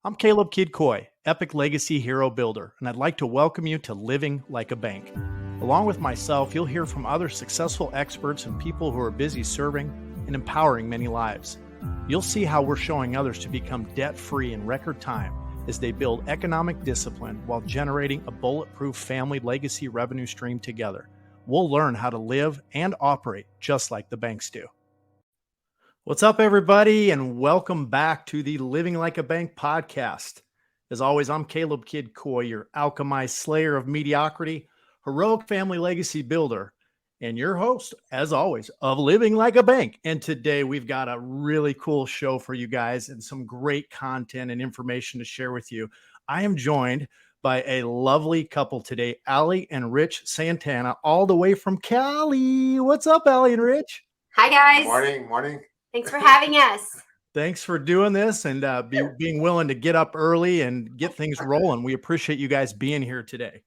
I'm Caleb Kidd Coy, Epic Legacy Hero Builder, and I'd like to welcome you to Living Like a Bank. Along with myself, you'll hear from other successful experts and people who are busy serving and empowering many lives. You'll see how we're showing others to become debt-free in record time as they build economic discipline while generating a bulletproof family legacy revenue stream together. We'll learn how to live and operate just like the banks do. What's up, everybody, and welcome back to the Living Like a Bank podcast. As always, I'm Caleb Kidd Coy, your alchemized slayer of mediocrity, heroic family legacy builder, and your host, as always, of Living Like a Bank. And today we've got a really cool show for you guys and some great content and information to share with you. I am joined by a lovely couple today, Ali and Rich Santana, all the way from Cali. What's up, Ali and Rich? Hi, guys. Morning. Thanks for having us. Thanks for doing this and being willing to get up early and get things rolling. We appreciate you guys being here today.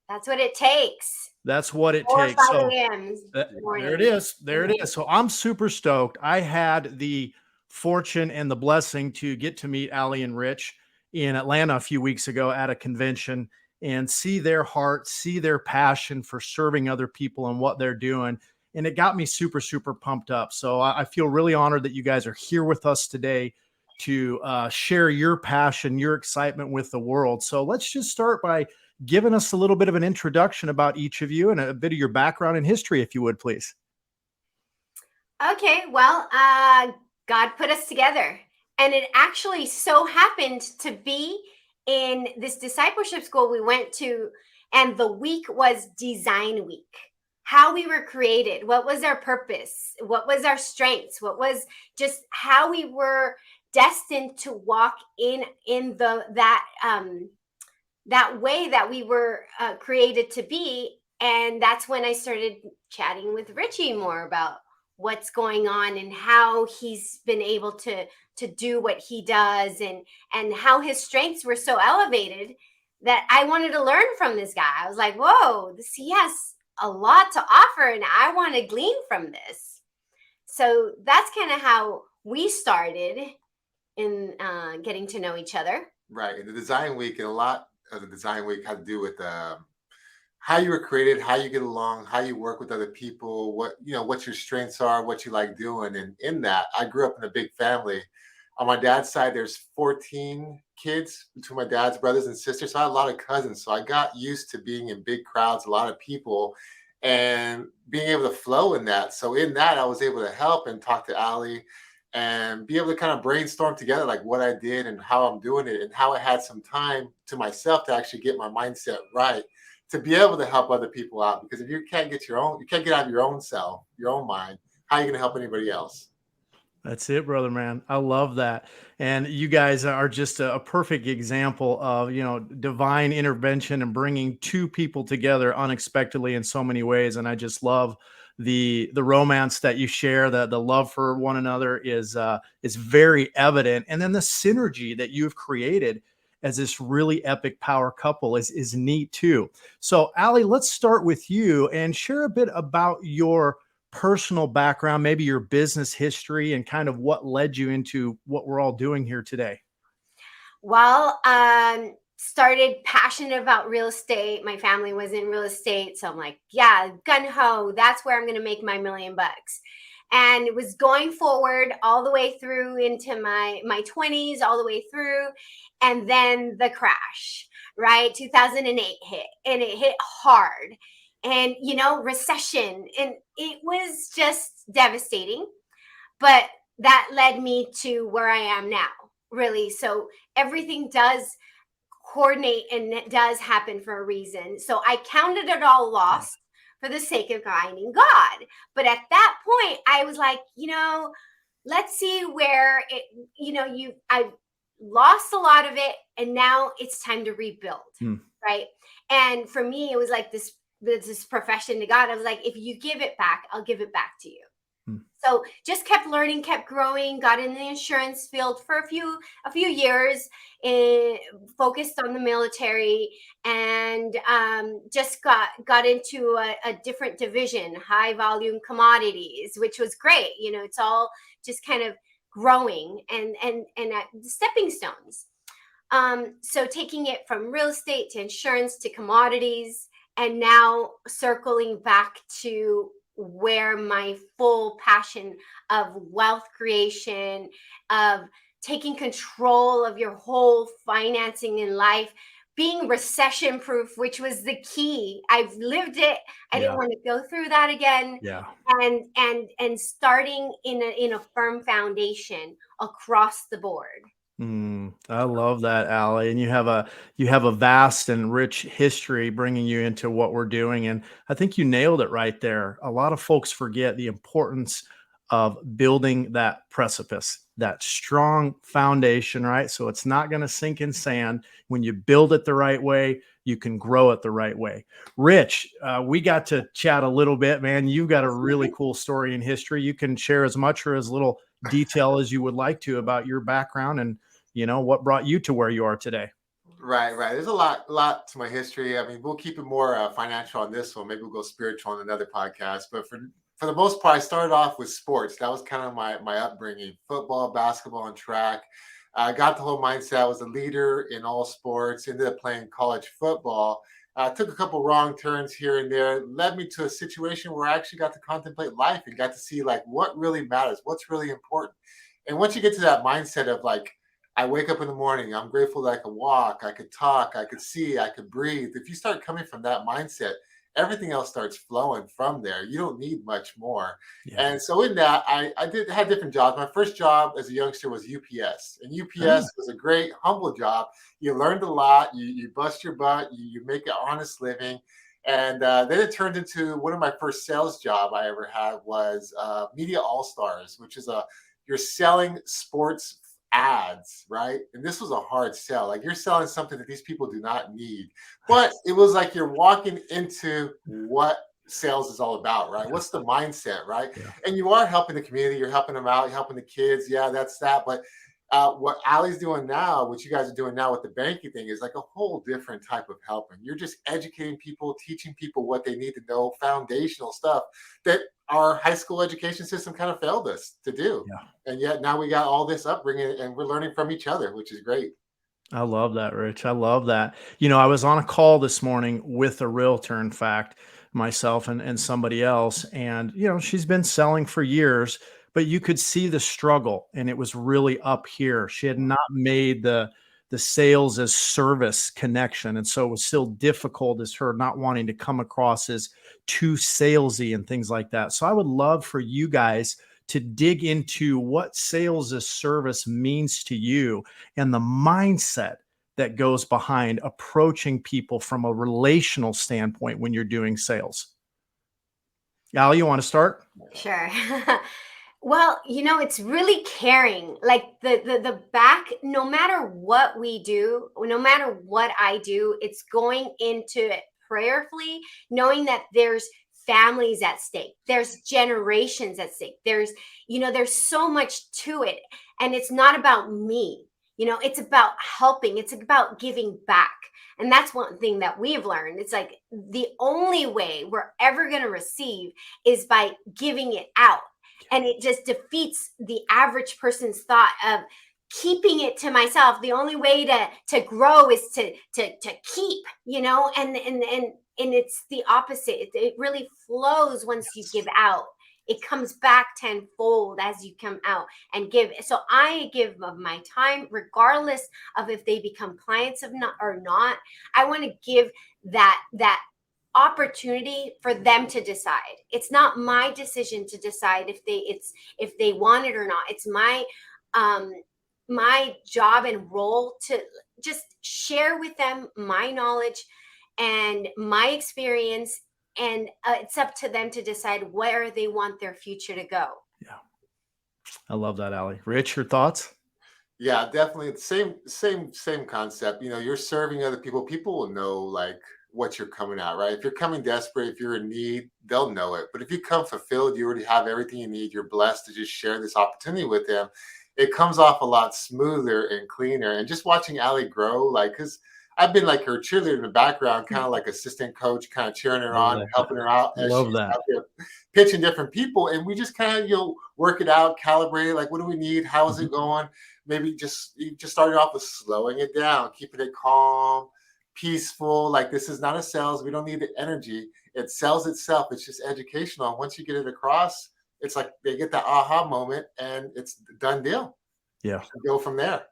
That's what it takes. That's what it 4 or takes. 5 So a.m. there it is. There it is. So I'm super stoked. I had the fortune and the blessing to get to meet Ali and Rich in Atlanta a few weeks ago at a convention and see their heart, see their passion for serving other people and what they're doing. And it got me super, super pumped up. So I feel really honored that you guys are here with us today to share your passion, your excitement with the world. So let's just start by giving us a little bit of an introduction about each of you and a bit of your background and history, if you would, please. Okay, well, God put us together. And it actually so happened to be in this discipleship school we went to, and the week was Design Week. How we were created, what was our purpose, what was our strengths, what was just how we were destined to walk in that way that we were created to be. And that's when I started chatting with Richie more about what's going on and how he's been able to do what he does and how his strengths were so elevated that I wanted to learn from this guy. I was like, whoa, he has a lot to offer and I want to glean from this. So that's kind of how we started in getting to know each other. Right. In the design week, and a lot of the design week had to do with how you were created, how you get along, how you work with other people, what your strengths are, what you like doing. And in that, I grew up in a big family. On my dad's side, there's 14 kids between my dad's brothers and sisters. So I had a lot of cousins. So I got used to being in big crowds, a lot of people, and being able to flow in that. So in that, I was able to help and talk to Ali and be able to kind of brainstorm together like what I did and how I'm doing it and how I had some time to myself to actually get my mindset right to be able to help other people out. Because if you can't get out of your own self, your own mind, how are you going to help anybody else? That's it, brother, man. I love that. And you guys are just a perfect example of, divine intervention and bringing two people together unexpectedly in so many ways. And I just love the romance that you share, the love for one another is very evident. And then the synergy that you've created as this really epic power couple is neat too. So Ali, let's start with you and share a bit about your personal background, maybe your business history and kind of what led you into what we're all doing here today. Well, started passionate about real estate. My family was in real estate. So I'm like, yeah, gun ho, that's where I'm going to make my $1 million. And it was going forward all the way through into my 20s, all the way through. And then the crash, right? 2008 hit, and it hit hard. And, recession, and it was just devastating. But that led me to where I am now, really. So everything does coordinate and it does happen for a reason. So I counted it all lost for the sake of finding God. But at that point, I was like, let's see where it, I lost a lot of it, and now it's time to rebuild, right? And for me, it was like this profession to God. I was like, if you give it back, I'll give it back to you. So just kept learning, kept growing, got in the insurance field for a few years, focused on the military, and just got into a different division, high volume commodities, which was great. It's all just kind of growing and stepping stones. So taking it from real estate to insurance to commodities, and now circling back to where my full passion of wealth creation, of taking control of your whole financing in life, being recession proof, which was the key. I've lived it. I didn't Yeah. want to go through that again. Yeah. And starting in a firm foundation across the board. I love that, Allie. And you have a vast and rich history bringing you into what we're doing. And I think you nailed it right there. A lot of folks forget the importance of building that precipice, that strong foundation, right? So it's not going to sink in sand. When you build it the right way, you can grow it the right way. Rich, we got to chat a little bit, man. You got a really cool story in history. You can share as much or as little detail as you would like to about your background and what brought you to where you are today. Right, right. There's a lot to my history. I mean, we'll keep it more financial on this one. Maybe we'll go spiritual on another podcast. But for the most part, I started off with sports. That was kind of my upbringing: football, basketball, and track. I got the whole mindset. I was a leader in all sports. Ended up playing college football. Took a couple wrong turns here and there. Led me to a situation where I actually got to contemplate life and got to see like what really matters, what's really important. And once you get to that mindset of like, I wake up in the morning, I'm grateful that I could walk, I could talk, I could see, I could breathe. If you start coming from that mindset, everything else starts flowing from there. You don't need much more. Yeah. And so in that, I had different jobs. My first job as a youngster was UPS. And UPS was a great, humble job. You learned a lot, you bust your butt, you make an honest living. And then it turned into one of my first sales job I ever had was Media All Stars, which is you're selling sports ads, right? And this was a hard sell. Like you're selling something that these people do not need. But it was like you're walking into what sales is all about, right? What's the mindset, right? Yeah. And you are helping the community, you're helping them out, you're helping the kids. Yeah, that's that. But what Allie's doing now, what you guys are doing now with the banking thing is like a whole different type of helping. You're just educating people, teaching people what they need to know, foundational stuff that our high school education system kind of failed us to do. Yeah. And yet now we got all this upbringing and we're learning from each other, which is great. I love that, Rich. I love that. I was on a call this morning with a realtor, in fact, myself and somebody else. And, she's been selling for years, but you could see the struggle and it was really up here. She had not made the sales as service connection. And so it was still difficult as her not wanting to come across as too salesy and things like that. So I would love for you guys to dig into what sales as service means to you and the mindset that goes behind approaching people from a relational standpoint when you're doing sales. Al, you want to start? Sure. Well, it's really caring. Like the back, no matter what we do, no matter what I do, it's going into it prayerfully, knowing that there's families at stake, there's generations at stake, there's so much to it. And it's not about me, it's about helping, it's about giving back. And that's one thing that we've learned. It's like the only way we're ever going to receive is by giving it out. And it just defeats the average person's thought of keeping it to myself. The only way to grow is to keep, and it's the opposite. It really flows once you give out. It comes back tenfold as you come out and give. So I give of my time, regardless of if they become clients or not. I want to give that opportunity for them to decide. It's not my decision to decide if they want it or not. It's my job and role to just share with them my knowledge and my experience, and it's up to them to decide where they want their future to go. Yeah, I love that, Allie. Rich, your thoughts? Yeah, definitely. Same concept. You're serving other people. People will know like what you're coming at, right? If you're coming desperate, if you're in need, they'll know it. But if you come fulfilled, you already have everything you need. You're blessed to just share this opportunity with them. It comes off a lot smoother and cleaner. And just watching Allie grow, like, because I've been like her cheerleader in the background, kind of like assistant coach, kind of cheering her I on, love that. helping her out as Love she's that. out there pitching different people. And we just kind of, work it out, calibrate it. Like, what do we need? How is Mhm. it going? Maybe you just started off with slowing it down, keeping it calm, peaceful. Like, this is not a sales. We don't need the energy. It sells itself. It's just educational. And once you get it across, it's like they get that aha moment and it's a done deal. Yeah. Go from there.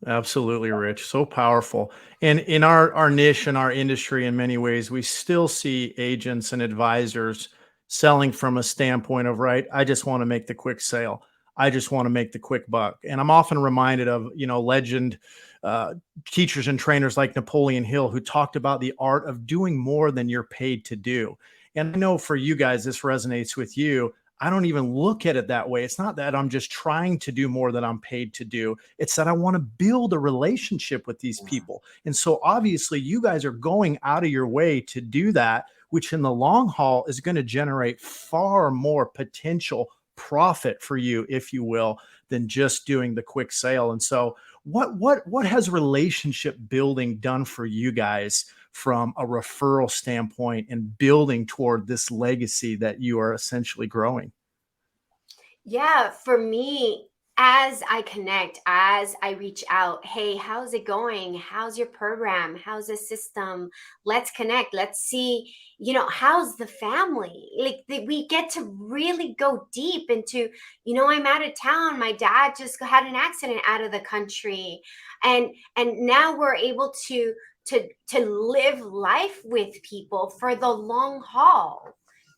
Absolutely, Rich. So powerful. And in our niche and our industry, in many ways, we still see agents and advisors selling from a standpoint of, right, I just want to make the quick sale. I just want to make the quick buck. And I'm often reminded of, legend uh, teachers and trainers like Napoleon Hill, who talked about the art of doing more than you're paid to do. And I know for you guys, this resonates with you. I don't even look at it that way. It's not that I'm just trying to do more than I'm paid to do. It's that I want to build a relationship with these people. And so obviously you guys are going out of your way to do that, which in the long haul is going to generate far more potential profit for you, if you will, than just doing the quick sale. And so what has relationship building done for you guys from a referral standpoint and building toward this legacy that you are essentially growing? Yeah, for me, as I connect, as I reach out, hey, how's it going? How's your program? How's the system? Let's connect. Let's see, how's the family? Like we get to really go deep into, I'm out of town. My dad just had an accident out of the country. And now we're able to live life with people for the long haul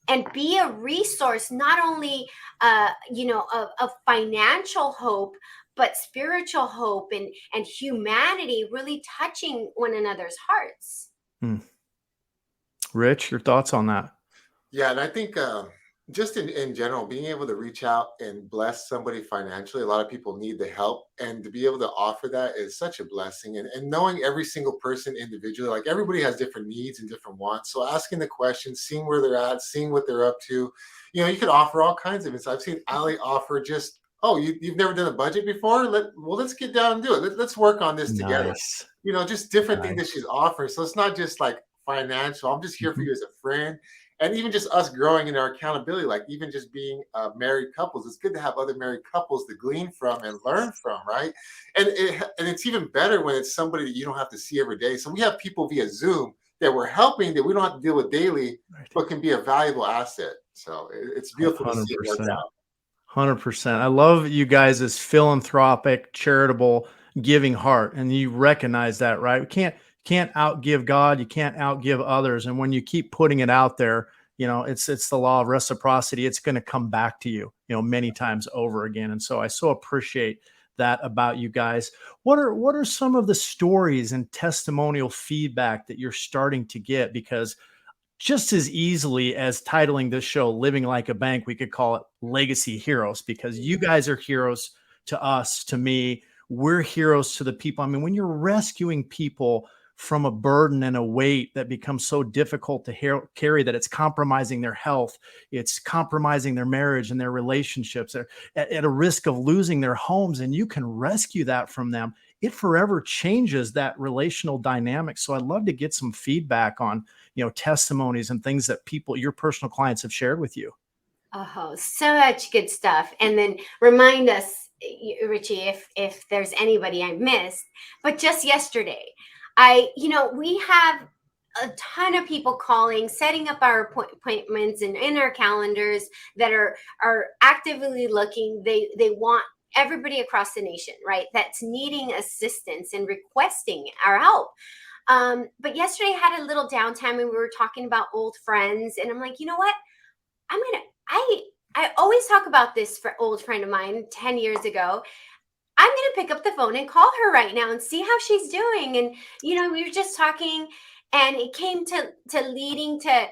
and be a resource, not only of financial hope, but spiritual hope and humanity, really touching one another's hearts. Hmm. Rich, your thoughts on that? Yeah, and I think just in general, being able to reach out and bless somebody financially, a lot of people need the help. And to be able to offer that is such a blessing. And knowing every single person individually, like everybody has different needs and different wants. So asking the questions, seeing where they're at, seeing what they're up to, you could offer all kinds of insights. I've seen Ali offer just, oh, you've never done a budget before? Let's get down and do it. Let's work on this together. Nice. Just different things that Nice. she's offering. So it's not just like financial. I'm just here for Mhm. you as a friend, and even just us growing in our accountability, like even just being married couples, it's good to have other married couples to glean from and learn from, right? And it's even better when it's somebody that you don't have to see every day. So we have people via Zoom that we're helping that we don't have to deal with daily, Right. but can be a valuable asset. So it's beautiful to see it work 100%. out. 100%. I love you guys as philanthropic, charitable, giving heart, and you recognize that, right? We can't outgive God, you can't outgive others, and when you keep putting it out there, it's the law of reciprocity. It's going to come back to you, many times over again. And so I so appreciate that about you guys. What are some of the stories and testimonial feedback that you're starting to get? Because just as easily as titling this show Living Like a Bank, we could call it Legacy Heroes, because you guys are heroes to us, to me. We're heroes to the people. I mean, when you're rescuing people from a burden and a weight that becomes so difficult to carry that it's compromising their health, it's compromising their marriage and their relationships, they're at a risk of losing their homes, and you can rescue that from them, it forever changes that relational dynamic. So I'd love to get some feedback on testimonies and things that your personal clients have shared with you. Oh, such good stuff. And then remind us, Richie, if there's anybody I missed. But just yesterday, we have a ton of people calling, setting up our appointments and in our calendars that are actively looking. They want everybody across the nation, right? That's needing assistance and requesting our help. But yesterday I had a little downtime and we were talking about old friends, and I'm like, you know what? I always talk about this for old friend of mine 10 years ago. I'm going to pick up the phone and call her right now and see how she's doing. And, we were just talking, and it came to leading to,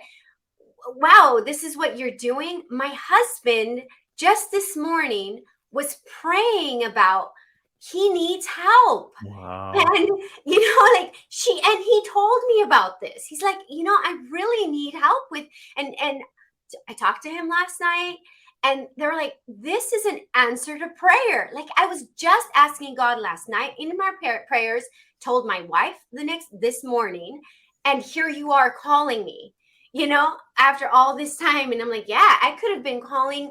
wow, this is what you're doing. My husband just this morning was praying about, he needs help. Wow. And, he told me about this. He's like, I really need help with, and I talked to him last night, And they're like, this is an answer to prayer. Like, I was just asking God last night in my prayers, told my wife this morning, and here you are calling me, after all this time. And I'm like, yeah, I could have been calling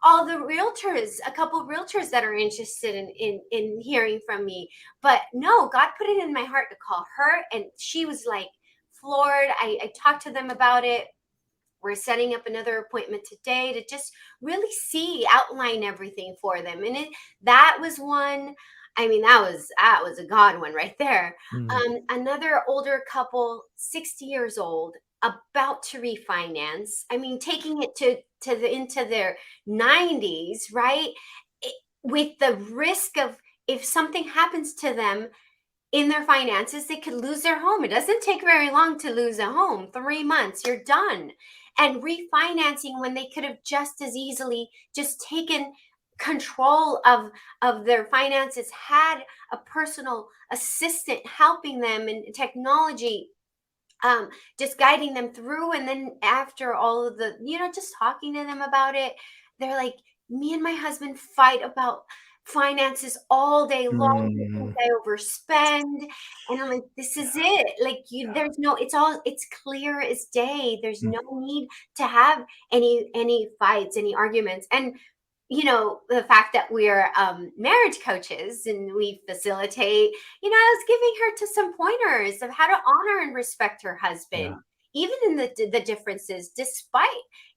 all the realtors, a couple of realtors that are interested in hearing from me. But no, God put it in my heart to call her. And she was like floored. I talked to them about it. We're setting up another appointment today to just really outline everything for them. And that was one. I mean, that was a God one right there. Another older couple, 60 years old, about to refinance. I mean, taking it into their 90s, right? With the risk of, if something happens to them in their finances, they could lose their home. It doesn't take very long to lose a home. 3 months, you're done. And refinancing when they could have just as easily just taken control of their finances, had a personal assistant helping them, and technology just guiding them through. And then after all of the, just talking to them about it, they're like, me and my husband fight about finances all day long because I overspend. And I'm like, this is it. Like, there's no, it's clear as day. There's no need to have any fights, any arguments. And the fact that we're marriage coaches and we facilitate, I was giving her to some pointers of how to honor and respect her husband, even in the differences, despite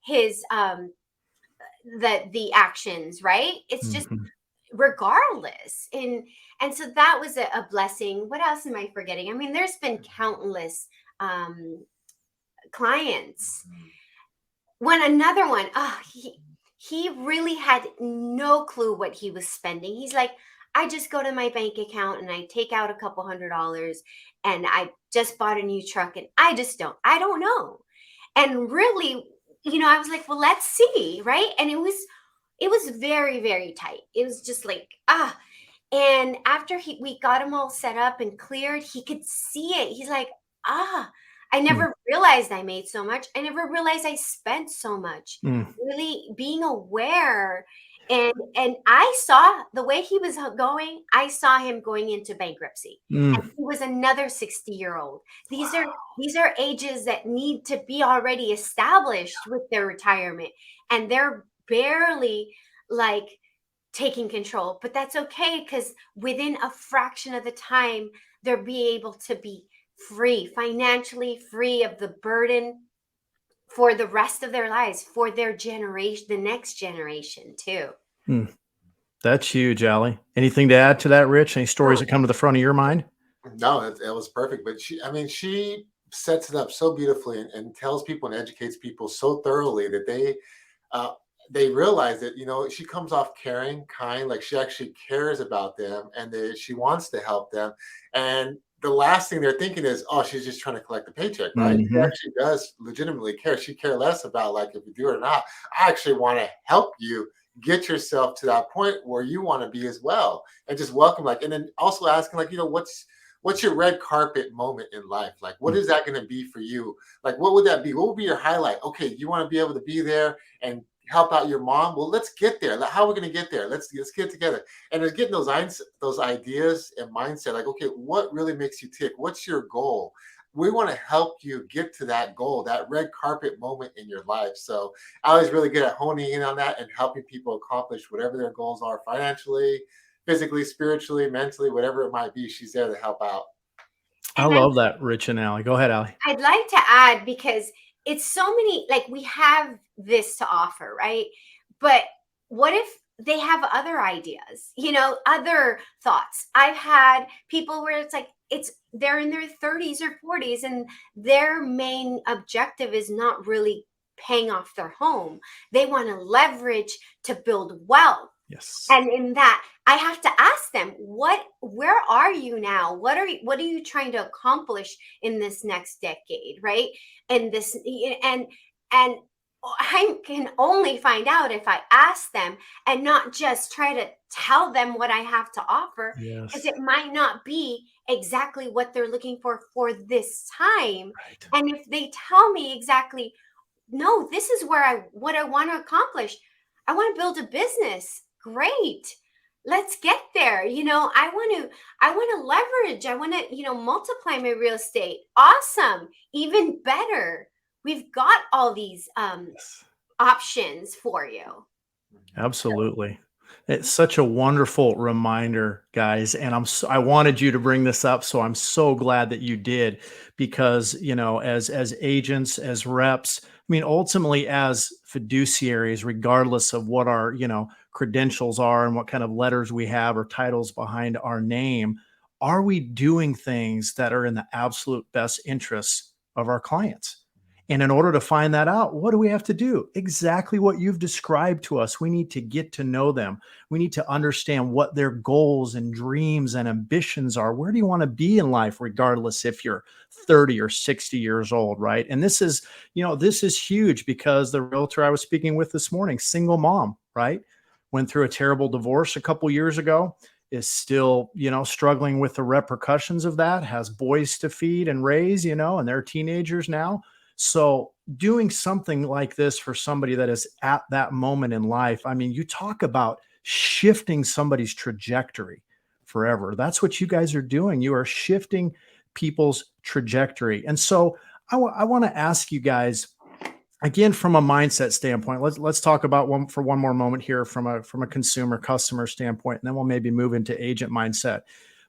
his the actions, right? It's just regardless. And so that was a blessing. What else am I forgetting? I mean, there's been countless clients. When another one, he really had no clue what he was spending. He's like, I just go to my bank account and I take out a couple $100 and I just bought a new truck and I don't know. And really, I was like, well, let's see. Right. And it was very, very tight. It was just like, and after we got him all set up and cleared, he could see it. He's like, I never realized I made so much. I never realized I spent so much. Really being aware. And I saw the way he was going. I saw him going into bankruptcy. And he was another 60-year-old. These are ages that need to be already established with their retirement. And they're barely like taking control. But that's okay, because within a fraction of the time, they'll be able to be free, financially free of the burden for the rest of their lives, for their generation, the next generation too. That's huge, Allie. Anything to add to that, Rich? Any stories that come to the front of your mind? No, it was perfect. But she sets it up so beautifully and tells people and educates people so thoroughly that they realize that, she comes off caring, kind, like she actually cares about them and she wants to help them. And the last thing they're thinking is, oh, she's just trying to collect a paycheck, right? She actually does legitimately care. She cares less about like if you do it or not. I actually want to help you get yourself to that point where you want to be as well, and just welcome, and then also asking, what's your red carpet moment in life? Like, what is that going to be for you? Like, what would that be? What would be your highlight? Okay, you want to be able to be there and help out your mom. Well, let's get there. How are we going to get there? Let's get together. And it's getting those ideas and mindset. Like, okay, what really makes you tick? What's your goal? We want to help you get to that goal, that red carpet moment in your life. So Allie's really good at honing in on that and helping people accomplish whatever their goals are, financially, physically, spiritually, mentally, whatever it might be. She's there to help out. I love that, Rich and Allie. Go ahead, Allie. I'd like to add, because it's so many, like, we have this to offer, right? But what if they have other ideas, other thoughts? I've had people where it's like, they're in their 30s or 40s and their main objective is not really paying off their home. They want to leverage to build wealth. Yes. And in that, I have to ask them, where are you now? What are you trying to accomplish in this next decade, right? And I can only find out if I ask them and not just try to tell them what I have to offer, because it might not be exactly what they're looking for this time. Right. And if they tell me exactly, no, this is what I want to accomplish, I want to build a business. Great. Let's get there. I want to leverage. I want to, multiply my real estate. Awesome. Even better. We've got all these options for you. Absolutely. It's such a wonderful reminder, guys. And I wanted you to bring this up, so I'm so glad that you did, because, as agents, as reps, I mean, ultimately as fiduciaries, regardless of what our, credentials are and what kind of letters we have or titles behind our name, are we doing things that are in the absolute best interests of our clients? And in order to find that out, what do we have to do? Exactly what you've described to us. We need to get to know them. We need to understand what their goals and dreams and ambitions are. Where do you want to be in life, regardless if you're 30 or 60 years old, right? And this is huge, because the realtor I was speaking with this morning, single mom, right? Went through a terrible divorce a couple years ago, is still, struggling with the repercussions of that, has boys to feed and raise, and they're teenagers now. So doing something like this for somebody that is at that moment in life, I mean, you talk about shifting somebody's trajectory forever. That's what you guys are doing. You are shifting people's trajectory. And so I want to ask you guys, again, from a mindset standpoint, let's talk about one more moment here from a consumer customer standpoint, and then we'll maybe move into agent mindset.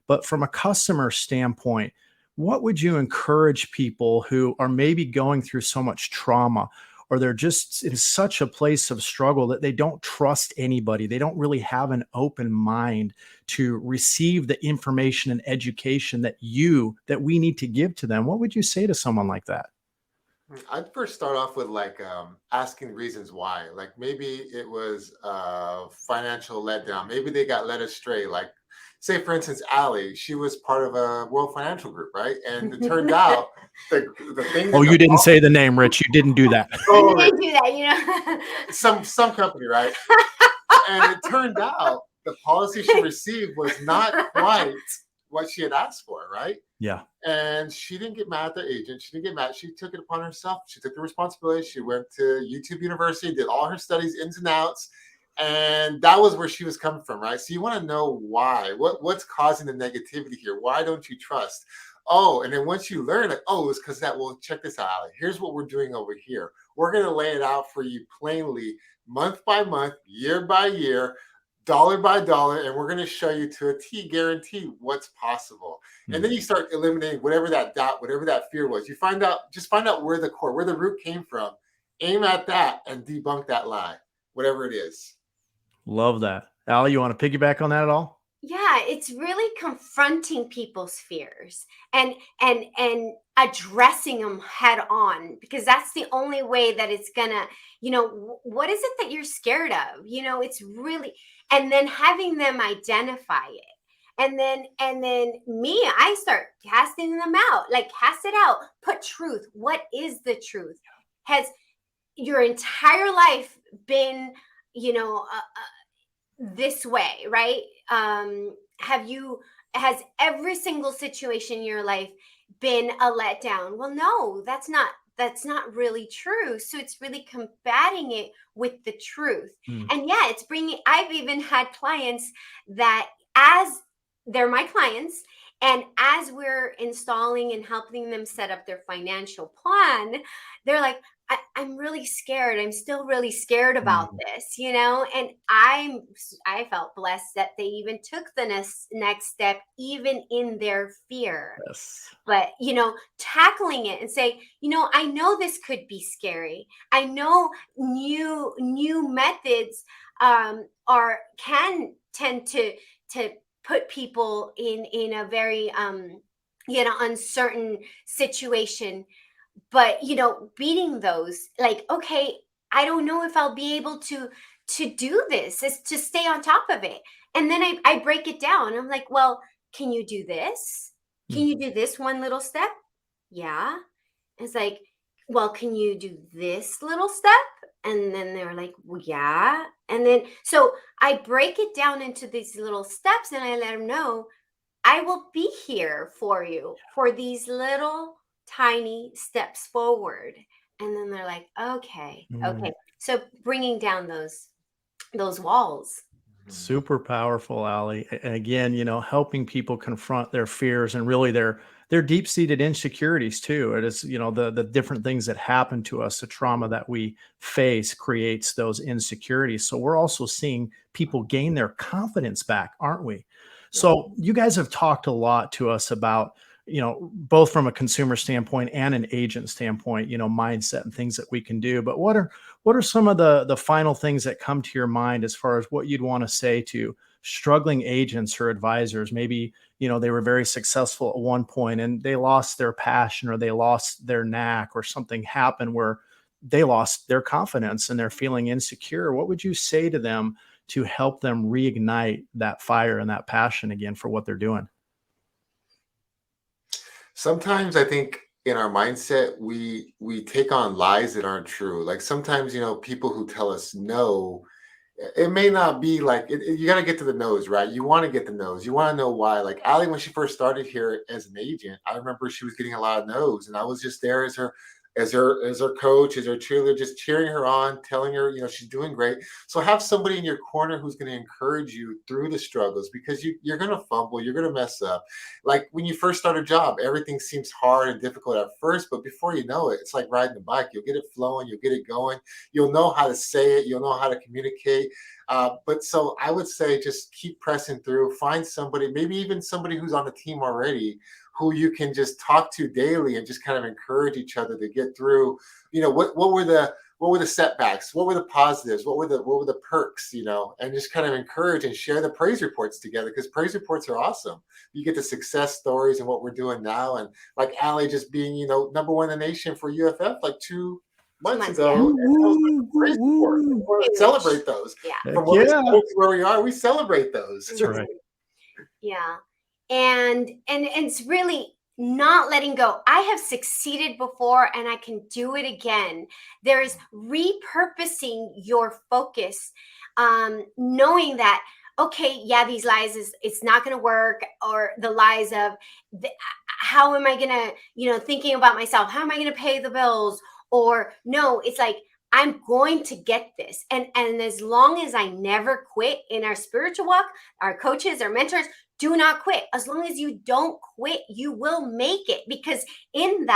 But from a customer standpoint, what would you encourage people who are maybe going through so much trauma, or they're just in such a place of struggle that they don't trust anybody? They don't really have an open mind to receive the information and education that we need to give to them. What would you say to someone like that? I'd first start off with asking reasons why. Like maybe it was financial letdown. Maybe they got led astray. Like, say for instance, Allie, she was part of a World Financial Group, right? And it turned out the thing. Oh, you didn't say the name, Rich. You didn't do that. You didn't do that, Some company, right? And it turned out the policy she received was not quite what she had asked for, right? Yeah. And she didn't get mad at the agent. She didn't get mad. She took it upon herself. She took the responsibility. She went to YouTube University, did all her studies, ins and outs. And that was where she was coming from, right? So you want to know why. What's causing the negativity here? Why don't you trust? Oh, and then once you learn it, it's because that, well, check this out, Allie. Here's what we're doing over here. We're going to lay it out for you plainly, month by month, year by year, dollar by dollar, and we're going to show you to a T guarantee what's possible. And then you start eliminating whatever that doubt, whatever that fear was. Just find out where the root came from. Aim at that and debunk that lie, whatever it is. Love that. Allie, you want to piggyback on that at all? Yeah, it's really confronting people's fears and addressing them head on, because that's the only way that it's gonna, what is it that you're scared of? It's really, and then having them identify it. And then I start casting them out, like cast it out, put truth. What is the truth? Has your entire life been, this way, right? Has every single situation in your life been a letdown? Well, no, that's not really true. So it's really combating it with the truth. And yeah, I've even had clients that, as they're my clients, and as we're installing and helping them set up their financial plan, they're like, I'm really scared. I'm still really scared about this, and I felt blessed that they even took the next step, even in their fear. Yes. But, tackling it and say, I know this could be scary. I know new methods can tend to put people in a very uncertain situation. But beating those, like, okay, I don't know if I'll be able to do this, is to stay on top of it. And then I break it down. I'm like, well, can you do this? Can you do this one little step? Yeah. It's like, well, can you do this little step? And then they're like, well, yeah. And then, so I break it down into these little steps, and I let them know, I will be here for you for these little tiny steps forward. And then they're like, okay. So bringing down those those walls. Super powerful, Ali. And again, helping people confront their fears and really their deep-seated insecurities too. It is, the different things that happen to us, the trauma that we face creates those insecurities. So we're also seeing people gain their confidence back, aren't we? So you guys have talked a lot to us about, both from a consumer standpoint and an agent standpoint, mindset and things that we can do. But what are some of the final things that come to your mind as far as what you'd want to say to struggling agents or advisors? Maybe, they were very successful at one point and they lost their passion or they lost their knack or something happened where they lost their confidence and they're feeling insecure. What would you say to them to help them reignite that fire and that passion again for what they're doing? Sometimes I think in our mindset, we take on lies that aren't true. Like sometimes, people who tell us no, it may not be like you got to get to the nose, right? You want to get the nose. You want to know why. Like Ali, when she first started here as an agent, I remember she was getting a lot of no's, and I was just there as her coach, as her cheerleader, just cheering her on, telling her, she's doing great. So have somebody in your corner who's going to encourage you through the struggles, because you're going to fumble, you're going to mess up. Like when you first start a job, everything seems hard and difficult at first, but before you know it, it's like riding a bike. You'll get it flowing, you'll get it going, you'll know how to say it, you'll know how to communicate. But so I would say just keep pressing through, find somebody, maybe even somebody who's on the team already, who you can just talk to daily and just kind of encourage each other to get through. What were the setbacks? What were the positives? What were the perks? And just kind of encourage and share the praise reports together, because praise reports are awesome. You get the success stories and what we're doing now, and like Ali just being number one in the nation for UFF like 2 months ago. Praise reports. We want to celebrate those. Yeah. From where we are, we celebrate those. That's right. Yeah. And it's really not letting go. I have succeeded before and I can do it again. There's repurposing your focus, knowing that, okay, yeah, these lies it's not going to work, or the lies of how am I going to, thinking about myself, how am I going to pay the bills? Or no, it's like, I'm going to get this. And as long as I never quit in our spiritual walk, our coaches, our mentors, do not quit. As long as you don't quit, you will make it, because in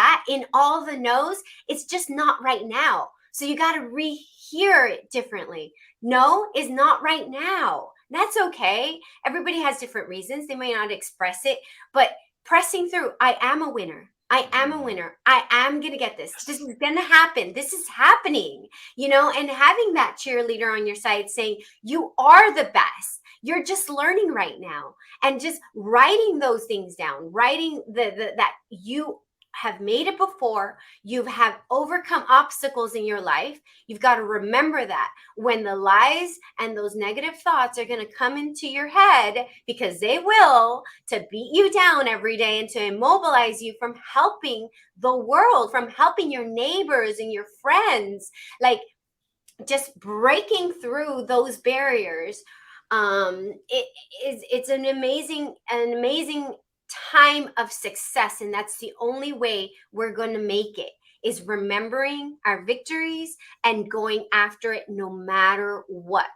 all the no's, it's just not right now. So you got to rehear it differently. No is not right now. That's okay. Everybody has different reasons. They may not express it, but pressing through. I am a winner. I am a winner. I am going to get this. This is going to happen. This is happening, and having that cheerleader on your side saying you are the best. You're just learning right now, and just writing those things down, writing that you have made it before. You have overcome obstacles in your life. You've got to remember that when the lies and those negative thoughts are going to come into your head, because they will, to beat you down every day and to immobilize you from helping the world, from helping your neighbors and your friends, like just breaking through those barriers. It's an amazing time of success, and that's the only way we're going to make it, is remembering our victories and going after it no matter what.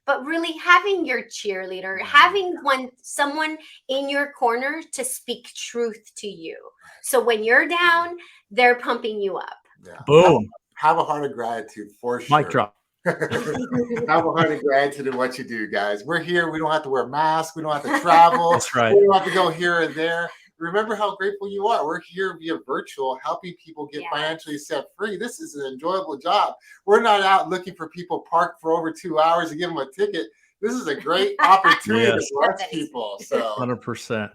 But really having your cheerleader, having someone in your corner to speak truth to you, so when you're down, they're pumping you up. Yeah. Boom. Have a heart of gratitude for sure. Mic drop. Have a heart of gratitude in what you do, guys. We're here. We don't have to wear masks. We don't have to travel. That's right. We don't have to go here and there. Remember how grateful you are. We're here via virtual, helping people get financially set free. This is an enjoyable job. We're not out looking for people parked for over 2 hours to give them a ticket. This is a great opportunity to bless people. So 100%.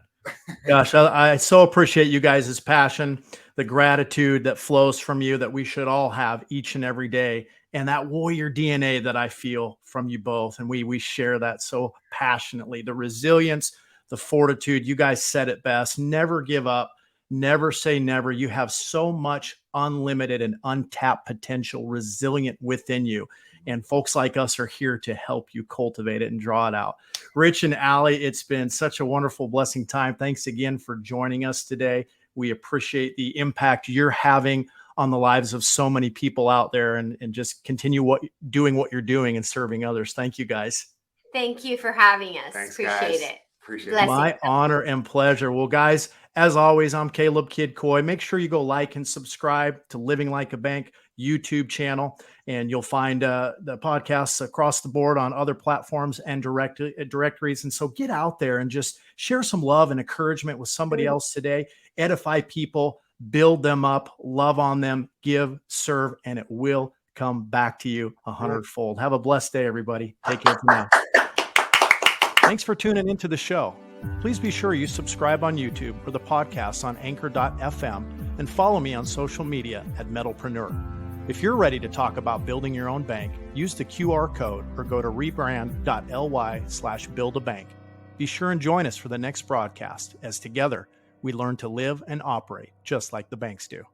Gosh, I so appreciate you guys' passion, the gratitude that flows from you that we should all have each and every day, and that warrior DNA that I feel from you both. And we share that so passionately. The resilience, the fortitude, you guys said it best. Never give up. Never say never. You have so much unlimited and untapped potential resilient within you. And folks like us are here to help you cultivate it and draw it out. Rich and Ali, it's been such a wonderful, blessing time. Thanks again for joining us today. We appreciate the impact you're having on the lives of so many people out there, and just continue doing what you're doing and serving others. Thank you, guys. Thank you for having us. Thanks, Appreciate guys. it. Appreciate Blessings. it. My honor and pleasure. Well, guys, as always, I'm Caleb Kidd Coy. Make sure you go like and subscribe to Living Like a Bank YouTube channel, and you'll find the podcasts across the board on other platforms and directories. And so get out there and just share some love and encouragement with somebody else today. Edify people, build them up, love on them, give, serve, and it will come back to you 100-fold. Have a blessed day, everybody. Take care for now. Thanks for tuning into the show. Please be sure you subscribe on YouTube or the podcast on anchor.fm and follow me on social media at Metalpreneur. If you're ready to talk about building your own bank, use the QR code or go to rebrand.ly/buildabank. Be sure and join us for the next broadcast as together we learn to live and operate just like the banks do.